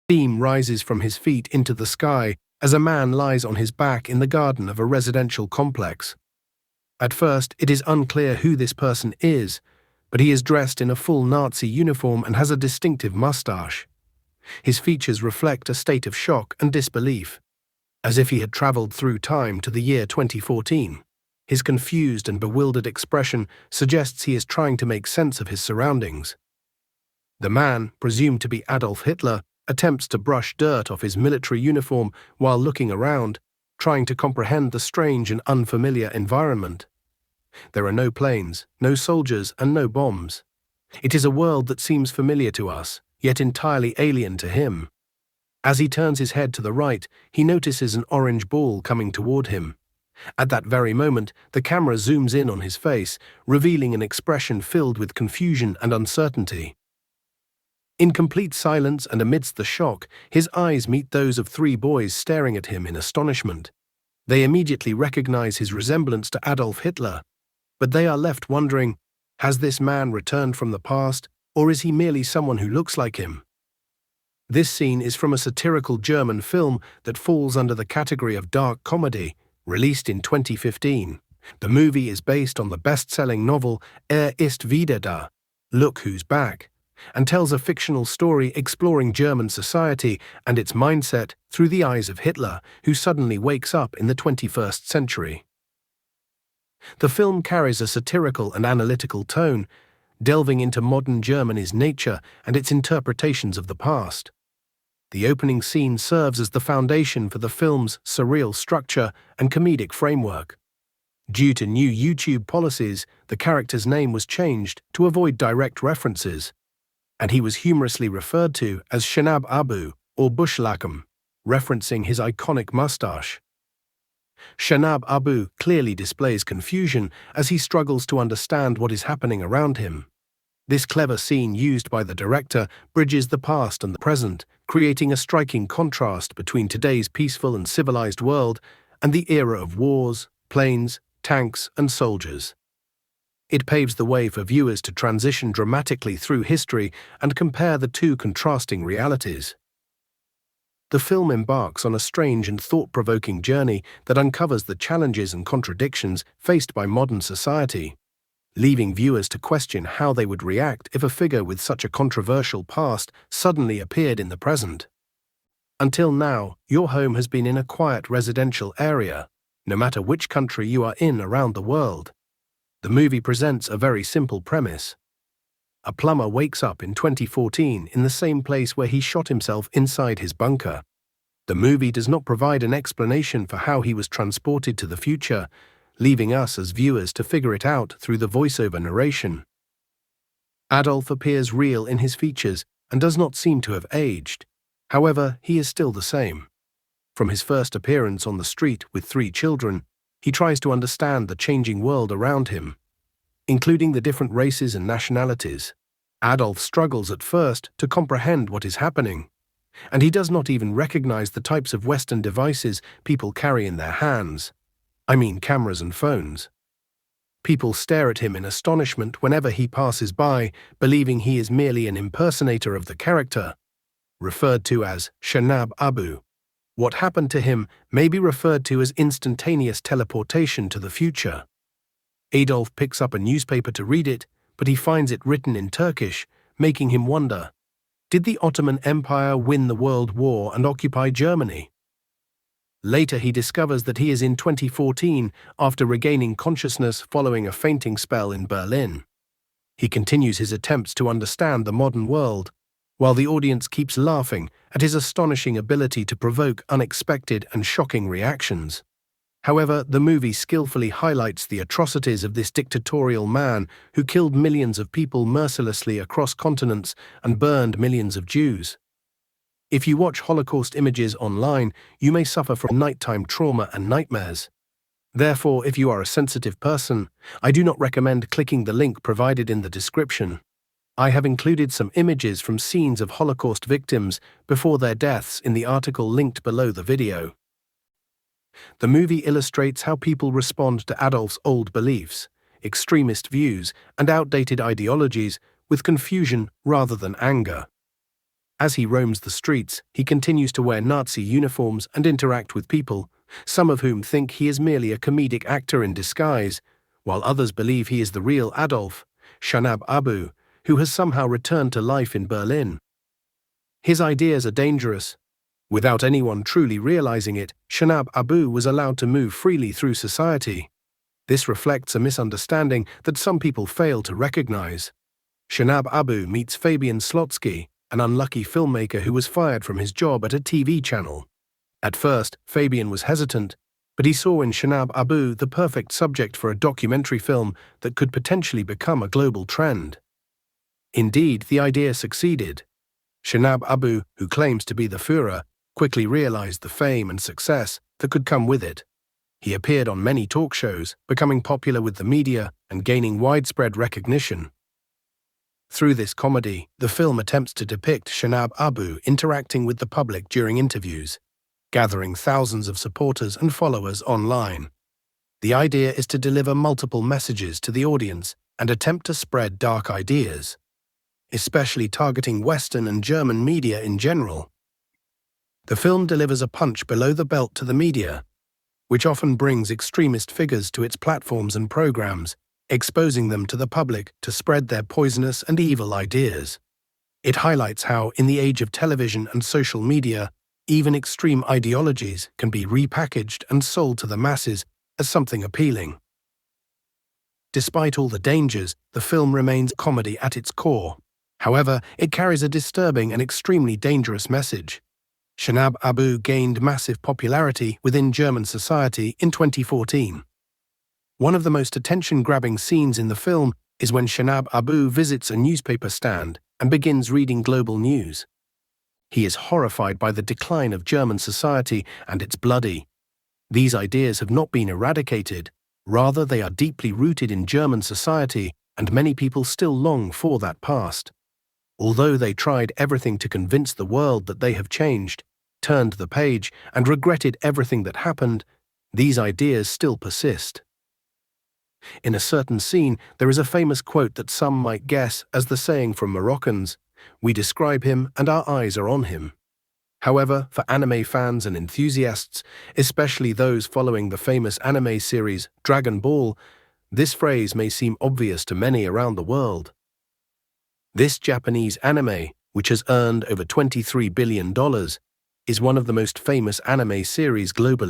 Steam rises from his feet into the sky as a man lies on his back in the garden of a residential complex. At first, it is unclear who this person is, but he is dressed in a full Nazi uniform and has a distinctive mustache. His features reflect a state of shock and disbelief, as if he had traveled through time to the year 2014. His confused and bewildered expression suggests he is trying to make sense of his surroundings. The man, presumed to be Adolf Hitler, attempts to brush dirt off his military uniform while looking around, trying to comprehend the strange and unfamiliar environment. There are no planes, no soldiers, and no bombs. It is a world that seems familiar to us, yet entirely alien to him. As he turns his head to the right, he notices an orange ball coming toward him. At that very moment, the camera zooms in on his face, revealing an expression filled with confusion and uncertainty. In complete silence and amidst the shock, his eyes meet those of three boys staring at him in astonishment. They immediately recognize his resemblance to Adolf Hitler, but they are left wondering, has this man returned from the past, or is he merely someone who looks like him? This scene is from a satirical German film that falls under the category of dark comedy, released in 2015. The movie is based on the best-selling novel Ist wieder da, Look Who's Back, and tells a fictional story exploring German society and its mindset through the eyes of Hitler, who suddenly wakes up in the 21st century. The film carries a satirical and analytical tone, delving into modern Germany's nature and its interpretations of the past. The opening scene serves as the foundation for the film's surreal structure and comedic framework. Due to new YouTube policies, the character's name was changed to avoid direct references, and he was humorously referred to as Shanab Abu, or Bushlakum, referencing his iconic mustache. Shanab Abu clearly displays confusion as he struggles to understand what is happening around him. This clever scene used by the director bridges the past and the present, creating a striking contrast between today's peaceful and civilized world and the era of wars, planes, tanks, and soldiers. It paves the way for viewers to transition dramatically through history and compare the two contrasting realities. The film embarks on a strange and thought-provoking journey that uncovers the challenges and contradictions faced by modern society, leaving viewers to question how they would react if a figure with such a controversial past suddenly appeared in the present. Until now, your home has been in a quiet residential area, no matter which country you are in around the world. The movie presents a very simple premise. A plumber wakes up in 2014 in the same place where he shot himself inside his bunker. The movie does not provide an explanation for how he was transported to the future, leaving us as viewers to figure it out through the voiceover narration. Adolf appears real in his features and does not seem to have aged. However, he is still the same. From his first appearance on the street with 3 children, he tries to understand the changing world around him, including the different races and nationalities. Adolf struggles at first to comprehend what is happening, and he does not even recognize the types of Western devices people carry in their hands. I mean cameras and phones. People stare at him in astonishment whenever he passes by, believing he is merely an impersonator of the character, referred to as Shanab Abu. What happened to him may be referred to as instantaneous teleportation to the future. Adolf picks up a newspaper to read it, but he finds it written in Turkish, making him wonder, did the Ottoman Empire win the World War and occupy Germany? Later he discovers that he is in 2014 after regaining consciousness following a fainting spell in Berlin. He continues his attempts to understand the modern world, while the audience keeps laughing at his astonishing ability to provoke unexpected and shocking reactions. However, the movie skillfully highlights the atrocities of this dictatorial man who killed millions of people mercilessly across continents and burned millions of Jews. If you watch Holocaust images online, you may suffer from nighttime trauma and nightmares. Therefore, if you are a sensitive person, I do not recommend clicking the link provided in the description. I have included some images from scenes of Holocaust victims before their deaths in the article linked below the video. The movie illustrates how people respond to Adolf's old beliefs, extremist views, and outdated ideologies with confusion rather than anger. As he roams the streets, he continues to wear Nazi uniforms and interact with people, some of whom think he is merely a comedic actor in disguise, while others believe he is the real Adolf, Shanab Abu, who has somehow returned to life in Berlin. His ideas are dangerous. Without anyone truly realizing it, Shanab Abu was allowed to move freely through society. This reflects a misunderstanding that some people fail to recognize. Shanab Abu meets Fabian Slotsky, an unlucky filmmaker who was fired from his job at a TV channel. At first, Fabian was hesitant, but he saw in Shanab Abu the perfect subject for a documentary film that could potentially become a global trend. Indeed, the idea succeeded. Shanab Abu, who claims to be the Führer, quickly realized the fame and success that could come with it. He appeared on many talk shows, becoming popular with the media and gaining widespread recognition. Through this comedy, the film attempts to depict Shanab Abu interacting with the public during interviews, gathering thousands of supporters and followers online. The idea is to deliver multiple messages to the audience and attempt to spread dark ideas, especially targeting Western and German media in general. The film delivers a punch below the belt to the media, which often brings extremist figures to its platforms and programs, exposing them to the public to spread their poisonous and evil ideas. It highlights how, in the age of television and social media, even extreme ideologies can be repackaged and sold to the masses as something appealing. Despite all the dangers, the film remains comedy at its core. However, it carries a disturbing and extremely dangerous message. Shanab Abu gained massive popularity within German society in 2014. One of the most attention-grabbing scenes in the film is when Shanab Abu visits a newspaper stand and begins reading global news. He is horrified by the decline of German society and its bloody. These ideas have not been eradicated, rather they are deeply rooted in German society, and many people still long for that past. Although they tried everything to convince the world that they have changed, turned the page, and regretted everything that happened, these ideas still persist. In a certain scene, there is a famous quote that some might guess as the saying from Moroccans, "We describe him and our eyes are on him." However, for anime fans and enthusiasts, especially those following the famous anime series Dragon Ball, this phrase may seem obvious to many around the world. This Japanese anime, which has earned over $23 billion, is one of the most famous anime series globally.